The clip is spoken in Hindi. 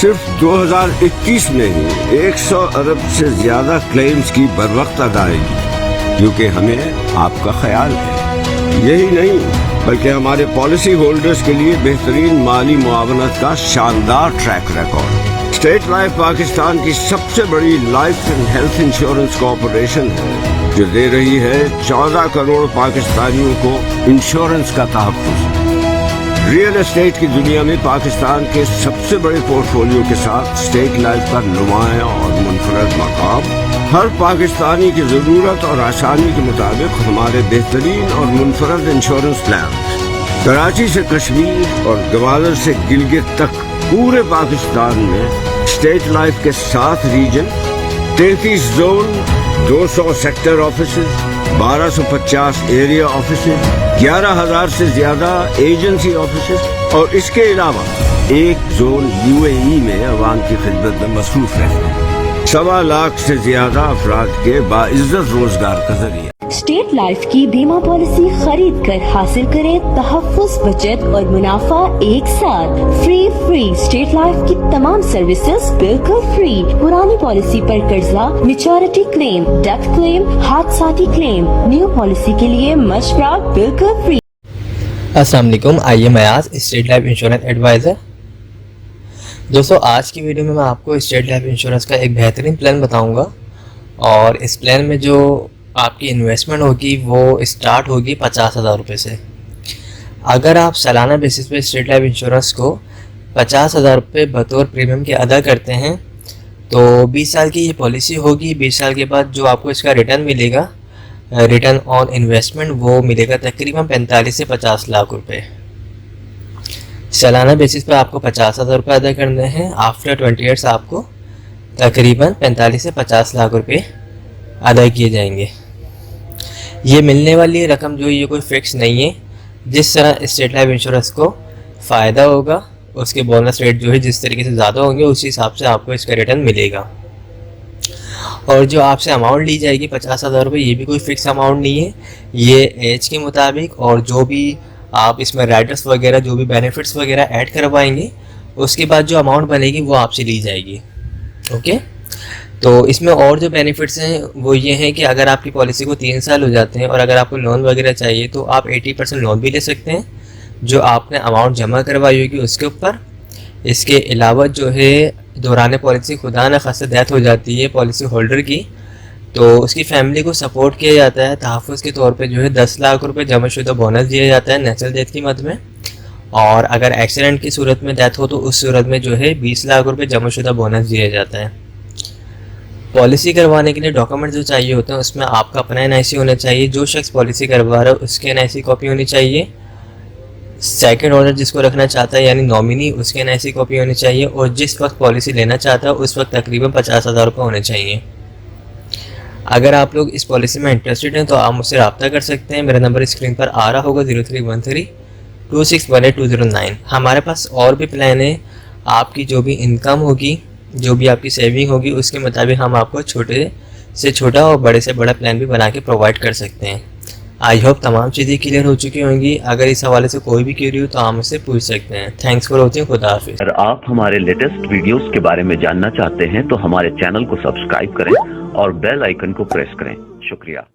सिर्फ 2021 में ही 100 अरब से ज्यादा क्लेम्स की बरवक्त अदायगी, क्योंकि हमें आपका ख्याल है। यही नहीं बल्कि हमारे पॉलिसी होल्डर्स के लिए बेहतरीन माली मुआवनत का शानदार track record. State life Pakistan की सबसे बड़ी life and health insurance corporation है, जो दे रही है 14 करोड़ पाकिस्तानियों को इंश्योरेंस का तहफ़्फ़ुज़। रियल एस्टेट की दुनिया में पाकिस्तान के सबसे बड़े पोर्टफोलियो के साथ स्टेट लाइफ का नुमाया और मुनफरद मकाम हर पाकिस्तानी की जरूरत और आसानी के मुताबिक हमारे बेहतरीन और मुनफरद इंश्योरेंस प्लान कराची से कश्मीर और ग्वालियर से गिलगित तक पूरे पाकिस्तान में स्टेट लाइफ के 7 region, 33 zone, 200 sector office, 1250 area office, 11,000 से ज्यादा एजेंसी ऑफिस और इसके अलावा एक जोन UAE में अवाम की खिदमत में मसरूफ रहते हैं। 1.25 लाख से ज्यादा अफराद के बाइज्जत रोजगार का जरिया। स्टेट लाइफ की बीमा पॉलिसी खरीद कर हासिल करें तहफ़्फ़ुज़, बचत और मुनाफा एक साथ। फ्री स्टेट लाइफ की तमाम सर्विसेज बिल्कुल फ्री। पुरानी पॉलिसी पर कर्जा, मैच्योरिटी क्लेम, डेथ क्लेम, हादसाती क्लेम, न्यू पॉलिसी के लिए मशवरा बिल्कुल फ्री। अस्सलाम वालेकुम, आइए मैं आज स्टेट लाइफ इंश्योरेंस एडवाइज़र। दोस्तों, आज की वीडियो में मैं आपको स्टेट लाइफ इंश्योरेंस का एक बेहतरीन प्लान बताऊंगा और इस प्लान में जो आपकी इन्वेस्टमेंट होगी वो स्टार्ट होगी 50,000 रुपये से। अगर आप सालाना बेसिस पे स्टेट लाइफ इंश्योरेंस को 50,000 रुपये बतौर प्रीमियम के अदा करते हैं तो 20 साल की ये पॉलिसी होगी। 20 साल के बाद जो आपको इसका रिटर्न मिलेगा, रिटर्न ऑन इन्वेस्टमेंट, वो मिलेगा तकरीबन 45 से 50 लाख रुपए। सालाना बेसिस पे आपको 50,000 रुपये अदा करने हैं। आफ्टर 20 ईयर्स आपको तकरीबन 45 से 50 लाख रुपए अदा किए जाएंगे। ये मिलने वाली रकम जो ये कोई फिक्स नहीं है। जिस तरह स्टेट लाइफ इंश्योरेंस को फ़ायदा होगा, उसके बोनस रेट जो है जिस तरीके से ज़्यादा होंगे, उसी हिसाब से आपको इसका रिटर्न मिलेगा। और जो आपसे अमाउंट ली जाएगी 50,000 रुपये, ये भी कोई फिक्स अमाउंट नहीं है। ये एज के मुताबिक और जो भी आप इसमें राइडर्स वगैरह, जो भी बेनिफिट्स वगैरह ऐड करवाएंगे, उसके बाद जो अमाउंट बनेगी वो आपसे ली जाएगी। ओके, तो इसमें और जो बेनिफिट्स हैं वो ये हैं कि अगर आपकी पॉलिसी को 3 साल हो जाते हैं और अगर आपको लोन वगैरह चाहिए तो आप 80% लोन भी ले सकते हैं जो आपने अमाउंट जमा करवाई होगी उसके ऊपर। इसके अलावा जो है दौरान पॉलिसी खुदा न खास्ता डेथ हो जाती है पॉलिसी होल्डर की, तो उसकी फैमिली को सपोर्ट किया जाता है। तहफ़्फ़ुज़ के तौर पे जो है 10 लाख रुपए जमाशुदा बोनस दिया जाता है नेचुरल डेथ की मद में। और अगर एक्सीडेंट की सूरत में डेथ हो तो उस सूरत में जो है 20 लाख रुपए जमाशुदा बोनस दिया जाता है। पॉलिसी करवाने के लिए डॉक्यूमेंट जो चाहिए होते हैं उसमें आपका अपना NIC होना चाहिए। जो शख्स पॉलिसी करवा रहा है उसके NIC कॉपी होनी चाहिए। सेकंड ऑनर जिसको रखना चाहता है यानी नॉमिनी, उसके NIC कॉपी होनी चाहिए। और जिस वक्त पॉलिसी लेना चाहता है उस वक्त तकरीबन 50,000 रुपये होने चाहिए। अगर आप लोग इस पॉलिसी में इंटरेस्टेड हैं तो आप मुझसे रब्ता कर सकते हैं। मेरा नंबर स्क्रीन पर आ रहा होगा 0313 2618 हमारे पास और भी प्लान है। आपकी जो भी इनकम होगी, जो भी आपकी सेविंग होगी, उसके मुताबिक हम आपको छोटे से छोटा और बड़े से बड़ा प्लान भी बना के प्रोवाइड कर सकते हैं। आई होप तमाम चीज़ें क्लियर हो चुकी होंगी। अगर इस हवाले से कोई भी क्वेरी हो तो आप मुझसे पूछ सकते हैं। Thanks for watching. खुदा हाफिज़। अगर आप हमारे लेटेस्ट वीडियोस के बारे में जानना चाहते हैं तो हमारे चैनल को सब्सक्राइब करें और बेल आइकन को प्रेस करें। शुक्रिया।